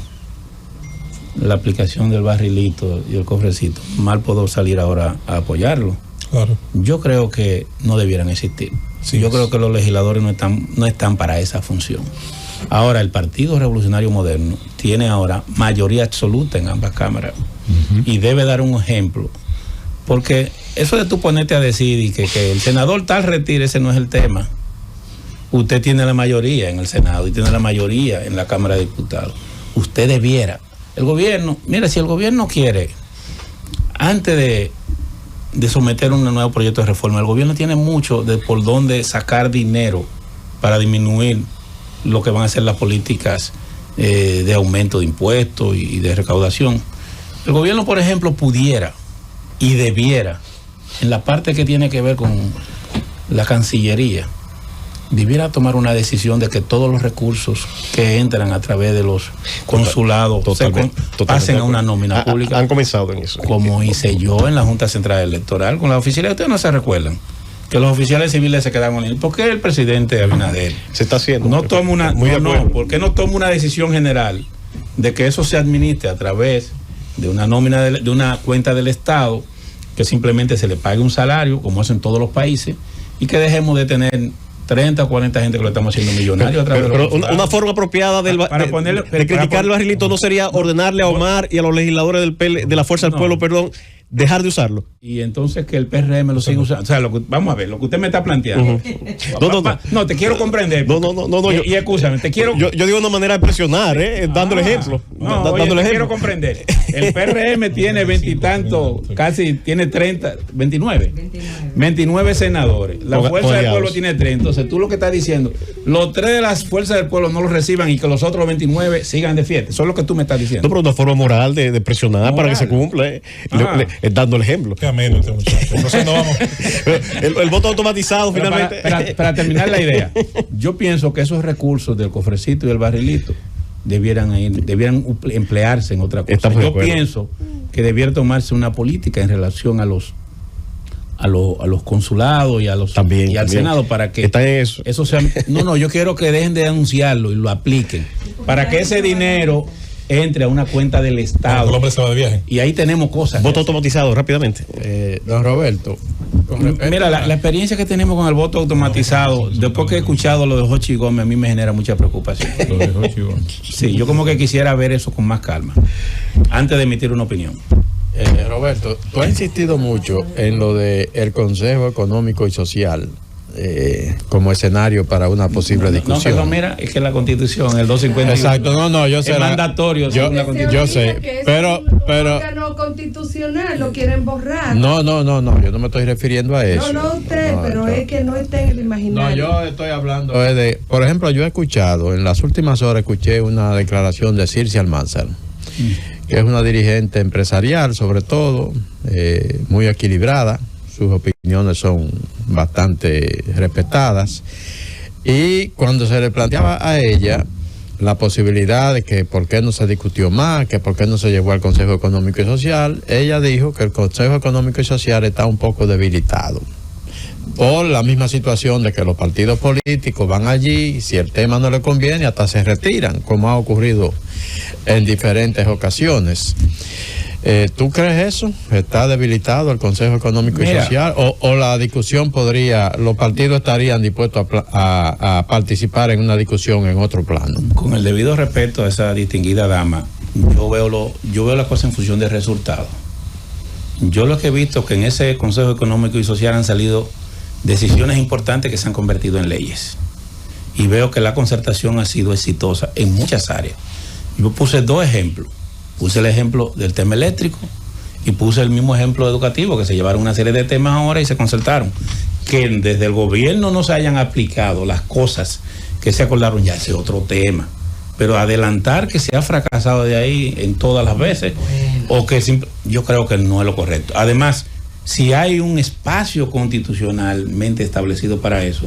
S3: la aplicación del barrilito y el cofrecito, mal puedo salir ahora a apoyarlo.
S1: Claro.
S3: Yo creo que no debieran existir. Sí, yo creo que los legisladores no están para esa función. Ahora, el Partido Revolucionario Moderno tiene ahora mayoría absoluta en ambas cámaras, y debe dar un ejemplo, porque eso de tú ponerte a decir y que el senador tal retire, ese no es el tema. Usted tiene la mayoría en el Senado y tiene la mayoría en la Cámara de Diputados. Usted debiera, el gobierno, mira, si el gobierno quiere, antes de someter un nuevo proyecto de reforma, el gobierno tiene mucho de por dónde sacar dinero para disminuir lo que van a ser las políticas de aumento de impuestos y de recaudación. El gobierno, por ejemplo, pudiera y debiera, en la parte que tiene que ver con la Cancillería, debiera tomar una decisión de que todos los recursos que entran a través de los consulados pasen a una nómina pública.
S7: Han comenzado en eso.
S3: Como hice yo en la Junta Central Electoral con la oficialidad. Ustedes no se recuerdan que los oficiales civiles se quedaron en. ¿Por qué el presidente Abinader
S7: se está haciendo?
S3: ¿Por qué no toma una decisión general de que eso se administre a través de una nómina de una cuenta del Estado, que simplemente se le pague un salario, como hacen todos los países, y que dejemos de tener 30 o 40 gente que lo estamos haciendo millonario a través de
S7: pero una forma apropiada de criticar el barrilito no sería ordenarle a Omar y a los legisladores de la Fuerza del Pueblo, dejar de usarlo.
S3: Y entonces que el PRM lo siga usando. O sea, vamos a ver, lo que usted me está planteando. No, te quiero comprender.
S7: No.
S3: Y escúchame, te quiero.
S7: Yo digo una manera de presionar, dándole ejemplo.
S3: Dándole ejemplo. Quiero comprender. El PRM tiene 20 y tantos, casi tiene 30, 29 senadores. La Fuerza del Pueblo tiene 30. Entonces tú lo que estás diciendo, los 3 de las Fuerzas del Pueblo no lo reciban y que los otros 29 sigan de fiesta. Eso es lo que tú me estás diciendo.
S7: No, pero una forma moral de presionar para que se cumpla, dando el ejemplo.
S1: Qué ameno este muchacho. Entonces no vamos.
S7: el voto automatizado
S3: pero
S7: finalmente.
S3: Para terminar la idea, yo pienso que esos recursos del cofrecito y el barrilito debieran emplearse en otra cosa. Yo pienso que debiera tomarse una política en relación a los consulados y a los
S7: también,
S3: y al Senado para que eso sea. No, yo quiero que dejen de anunciarlo y lo apliquen para que ese dinero entre a una cuenta del Estado.
S1: El hombre se va de viaje.
S3: Y ahí tenemos cosas.
S7: Voto automatizado, rápidamente.
S2: Don Roberto.
S3: Mira, la experiencia que tenemos con el voto automatizado, después que he escuchado lo de Jochi Gómez, a mí me genera mucha preocupación. Lo de Jochi Gómez. Sí, yo como que quisiera ver eso con más calma, antes de emitir una opinión.
S2: Roberto, tú has insistido mucho en lo de el Consejo Económico y Social como escenario para una posible discusión.
S3: No, mira, es que la Constitución, el 251.
S2: Exacto, yo sé.
S3: Es mandatorio.
S2: Yo sé, pero
S4: órgano constitucional lo quieren borrar.
S2: No, yo no me estoy refiriendo a eso.
S4: No usted, pero es que no está en el imaginario.
S2: No, yo estoy hablando de, por ejemplo, yo he escuchado, en las últimas horas escuché una declaración de Circe Almanzar, que es una dirigente empresarial, sobre todo, muy equilibrada. Sus opiniones son bastante respetadas. Y cuando se le planteaba a ella la posibilidad de que por qué no se discutió más, que por qué no se llevó al Consejo Económico y Social, ella dijo que el Consejo Económico y Social está un poco debilitado. Por la misma situación de que los partidos políticos van allí, si el tema no le conviene, hasta se retiran, como ha ocurrido en diferentes ocasiones. ¿Tú crees eso? ¿Está debilitado el Consejo Económico y Social? ¿O la discusión los partidos estarían dispuestos a participar en una discusión en otro plano?
S3: Con el debido respeto a esa distinguida dama, yo veo la cosa en función de resultados. Yo lo que he visto que en ese Consejo Económico y Social han salido decisiones importantes que se han convertido en leyes. Y veo que la concertación ha sido exitosa en muchas áreas. Yo puse 2 ejemplos. Puse el ejemplo del tema eléctrico y puse el mismo ejemplo educativo, que se llevaron una serie de temas ahora y se concertaron. Que desde el gobierno no se hayan aplicado las cosas que se acordaron, ya ese es otro tema. Pero adelantar que se ha fracasado de ahí en todas las veces, o que yo creo que no es lo correcto. Además, si hay un espacio constitucionalmente establecido para eso,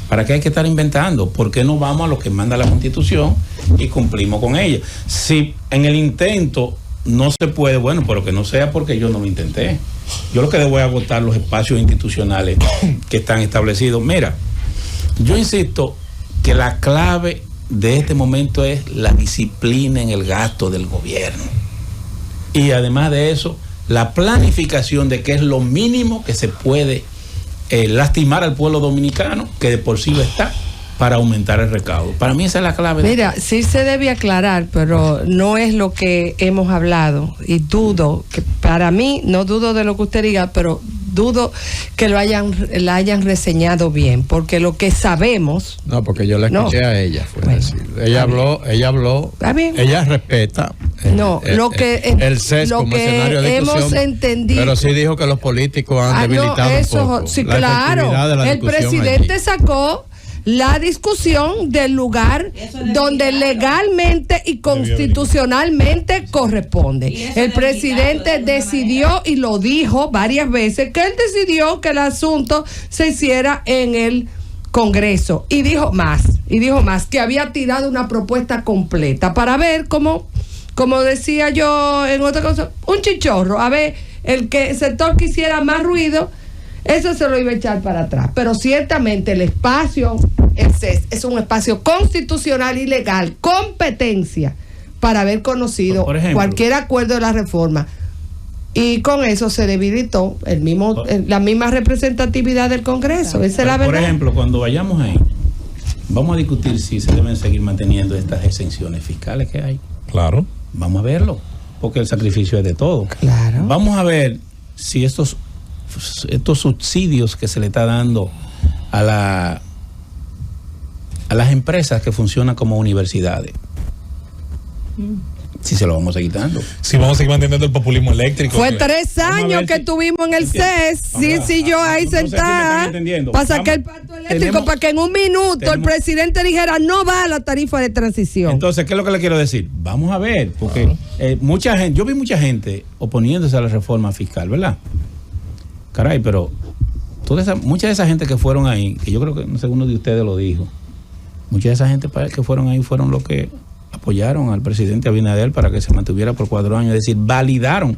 S3: ¿para qué hay que estar inventando? ¿Por qué no vamos a lo que manda la Constitución y cumplimos con ella? Si en el intento no se puede, bueno, pero que no sea porque yo no lo intenté. Yo lo que debo es agotar los espacios institucionales que están establecidos. Mira, yo insisto que la clave de este momento es la disciplina en el gasto del gobierno. Y además de eso, la planificación de qué es lo mínimo que se puede lastimar al pueblo dominicano, que de por sí lo está, para aumentar el recaudo. Para mí esa es la clave.
S4: Mira, sí se debe aclarar, pero no es lo que hemos hablado. Y dudo, que para mí, no dudo de lo que usted diga, pero dudo que la hayan reseñado bien, porque lo que sabemos...
S2: No, porque yo la escuché a ella, ella habló, ella respeta el sesgo como escenario de discusión,
S4: hemos entendido,
S2: pero sí dijo que los políticos han debilitado un poco.
S4: Sí, claro, el presidente sacó la discusión del lugar donde legalmente y constitucionalmente corresponde. El presidente decidió, y lo dijo varias veces, que él decidió que el asunto se hiciera en el Congreso, y dijo más, que había tirado una propuesta completa para ver cómo, como decía yo en otra cosa, un chichorro, a ver, el sector que hiciera más ruido, eso se lo iba a echar para atrás. Pero ciertamente el espacio, el CES, es un espacio constitucional y legal, competencia para haber conocido cualquier acuerdo de la reforma. Y con eso se debilitó la misma representatividad del Congreso. Esa es la verdad.
S3: Por ejemplo, cuando vayamos ahí, vamos a discutir si se deben seguir manteniendo estas exenciones fiscales que hay.
S1: Claro.
S3: Vamos a verlo, porque el sacrificio es de todos.
S4: Claro.
S3: Vamos a ver si estos subsidios que se le está dando a las empresas que funcionan como universidades, si se lo vamos a seguir dando.
S1: Si vamos a seguir manteniendo el populismo eléctrico.
S4: Fue 3 años que tuvimos en el CES. Sí, yo ahí sentada para sacar el pacto eléctrico, para que en un minuto el presidente dijera no va a la tarifa de transición.
S3: Entonces, ¿qué es lo que le quiero decir? Vamos a ver, porque mucha gente, yo vi mucha gente oponiéndose a la reforma fiscal, ¿verdad? Caray, pero mucha de esa gente que fueron ahí, que yo creo que no sé, uno de ustedes lo dijo, mucha de esa gente que fueron ahí fueron los que apoyaron al presidente Abinader para que se mantuviera por 4 años, es decir, validaron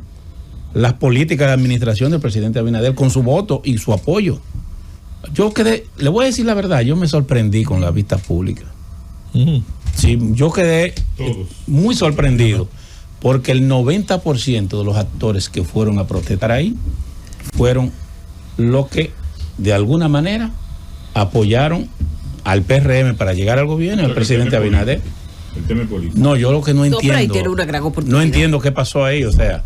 S3: las políticas de administración del presidente Abinader con su voto y su apoyo. Yo quedé, le voy a decir la verdad, yo me sorprendí con la vista pública. Sí, yo quedé muy sorprendido porque el 90% de los actores que fueron a protestar ahí fueron los que de alguna manera apoyaron al PRM para llegar al gobierno y al presidente Abinader.
S5: El tema político.
S3: No, yo lo que no entiendo.
S8: pero ahí tiene una gran oportunidad.
S3: No entiendo qué pasó ahí, o sea,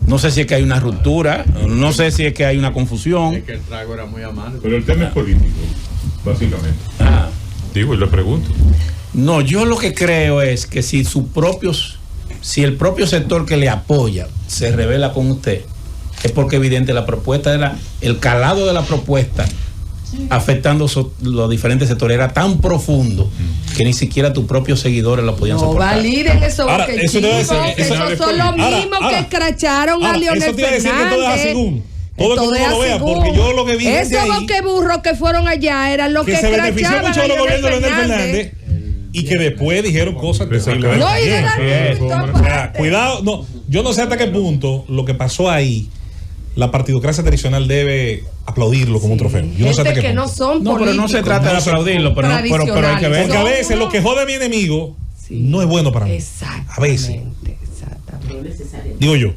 S3: no sé si es que hay una ruptura, no sé si es que hay una confusión.
S2: Es que el trago era muy amargo.
S5: Pero el tema es político, básicamente. Digo, y le pregunto.
S3: No, yo lo que creo es que si el propio sector que le apoya se revela con usted, es porque evidente la propuesta el calado de la propuesta afectando los diferentes sectores era tan profundo que ni siquiera tus propios seguidores lo podían soportar.
S4: No validen eso,
S1: Ahora,
S4: porque
S1: eso debe ser-
S4: esos son los mismos que escracharon a Leonel
S1: eso te iba a decir que todo es
S4: Fernández.
S1: según. Todo el mundo
S4: es
S1: lo vea,
S4: según.
S1: porque yo lo que vi desde
S4: Esos
S1: ahí,
S4: boqueburros que fueron allá eran los que
S1: que se benefició
S4: escrachaban
S1: mucho
S4: a
S1: de los
S4: Leonel
S1: gobiernos de Leonel
S4: Fernández.
S1: Fernández y que después dijeron cosas terribles.
S4: No, y de la
S1: O sea, cuidado, no, yo no sé hasta qué punto lo que pasó ahí, la partidocracia tradicional debe aplaudirlo como un trofeo. Yo no sé hasta
S4: Gente
S1: qué
S4: que
S1: punto.
S4: no son
S3: No, pero no se
S4: políticos.
S3: trata de aplaudirlo, pero hay que ver.
S1: Porque a veces lo que jode a mi enemigo no es bueno para mí. A veces.
S4: Exactamente.
S1: Digo yo.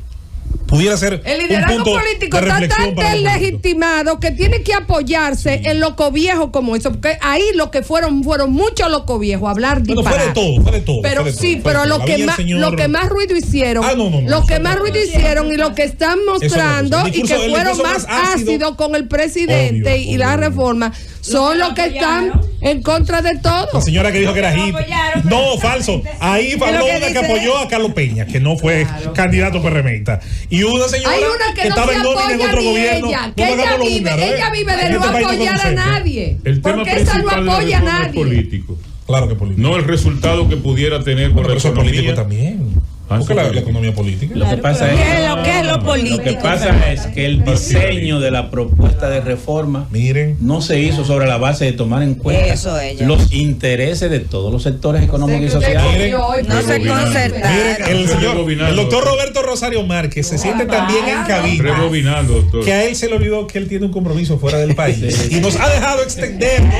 S1: Pudiera ser
S4: El
S1: un
S4: liderazgo
S1: punto
S4: político
S1: de
S4: está
S1: reflexión
S4: tan
S1: para los políticos.
S4: deslegitimado que tiene que apoyarse en loco viejo como eso, porque ahí lo que fueron muchos loco viejos a hablar
S1: Bueno,
S4: disparate.
S1: fue de todo.
S4: Pero
S1: fue de
S4: sí,
S1: todo, fue
S4: pero
S1: de todo.
S4: lo
S1: Había
S4: que
S1: el
S4: más
S1: señor-
S4: lo que más ruido hicieron,
S1: no,
S4: lo que
S1: eso
S4: más
S1: no,
S4: ruido
S1: eso
S4: hicieron y lo que están mostrando
S1: El
S4: y que
S1: discurso
S4: fueron más ácidos con el presidente
S1: Obvio,
S4: y la reforma son los que están en contra de todo.
S1: La señora que dijo que era
S6: Lo
S1: hippie.
S6: apoyaron,
S1: No,
S6: pero-
S1: falso. Ahí
S6: lo
S1: habló
S6: que
S1: una que
S6: dice-
S1: apoyó a Carlos Peña, que no fue candidato PRMista. Y una señora
S4: Hay una que no
S1: estaba
S4: se
S1: en nómina en
S4: apoya
S1: otro
S4: ni
S1: gobierno.
S4: ella,
S1: No
S4: que
S1: me
S4: ella
S1: hagamos los
S4: vive,
S1: húngaros,
S4: ella vive de
S1: En
S4: no
S1: este país
S4: apoyar a
S1: conocemos.
S4: nadie.
S5: El tema
S4: Porque esa no
S5: principal de la
S4: apoya a
S5: reforma es
S4: nadie.
S5: político.
S1: Claro que político.
S5: No el resultado que pudiera tener con
S1: Bueno,
S5: la
S1: pero eso es
S5: economía.
S1: político también.
S5: Ah,
S1: Porque
S5: eso
S1: la
S5: es
S1: economía política.
S3: Lo que pasa
S6: ¿Qué es lo político?
S3: Lo que pasa es que el diseño de la propuesta de reforma
S1: Miren.
S3: no se hizo sobre la base de tomar en cuenta
S6: Eso, ella.
S3: los intereses de todos los sectores económicos y sociales.
S6: No se
S1: Miren,
S6: concertaron.
S1: el doctor Roberto Rosario Márquez se siente también en cabina.
S5: Rebobinando, doctor.
S1: Que a él se le olvidó que él tiene un compromiso fuera del país. Y nos ha dejado extendernos.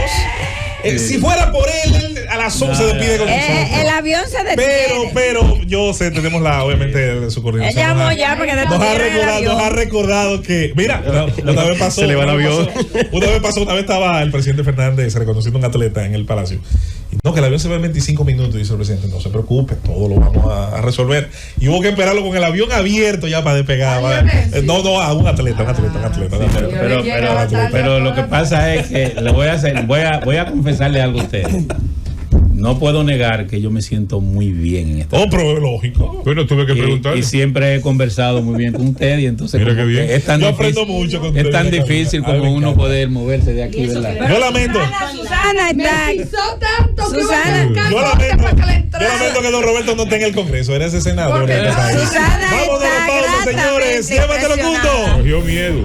S1: Si fuera por él a las 11 despide con nosotros.
S6: El avión se detiene.
S1: Pero yo sé, tenemos obviamente su coordinación.
S6: Él llamó ya porque
S1: nos ha recordado que, mira, una vez pasó.
S7: Se le va el avión.
S1: Una vez estaba el presidente Fernández reconociendo a un atleta en el Palacio. Y no, que el avión se va en 25 minutos, dice el presidente. No se preocupe, todo lo vamos a resolver. Y hubo que esperarlo con el avión abierto ya para despegar. No, a un atleta.
S3: Pero lo que pasa es que voy a confesarle algo a ustedes. No puedo negar que yo me siento muy bien en esta.
S1: Pero lógico.
S5: Bueno, tuve que preguntarle.
S3: Y siempre he conversado muy bien con usted y entonces
S5: Mira
S3: como
S5: qué bien.
S3: que es tan
S1: Yo
S3: difícil,
S1: aprendo mucho con
S3: es
S1: usted,
S3: tan
S1: mira,
S3: difícil
S1: Carolina.
S3: como
S1: Me
S3: uno
S1: encanta.
S3: poder moverse de aquí, ¿verdad?
S1: Yo lamento.
S6: Susana
S4: Me
S6: está.
S4: pisó tanto que iba a
S6: Susana.
S4: sacar
S1: Yo
S4: corte para que le
S1: lamento
S4: entrara.
S1: que don Roberto no esté en el Congreso. Era ese senador.
S4: Porque
S1: en este país.
S6: Susana
S1: Vámonos a la
S6: está
S1: pausa, señores.
S6: gratamente
S1: Llévatelo,
S6: impresionada.
S1: Cundo.
S5: Cogió miedo.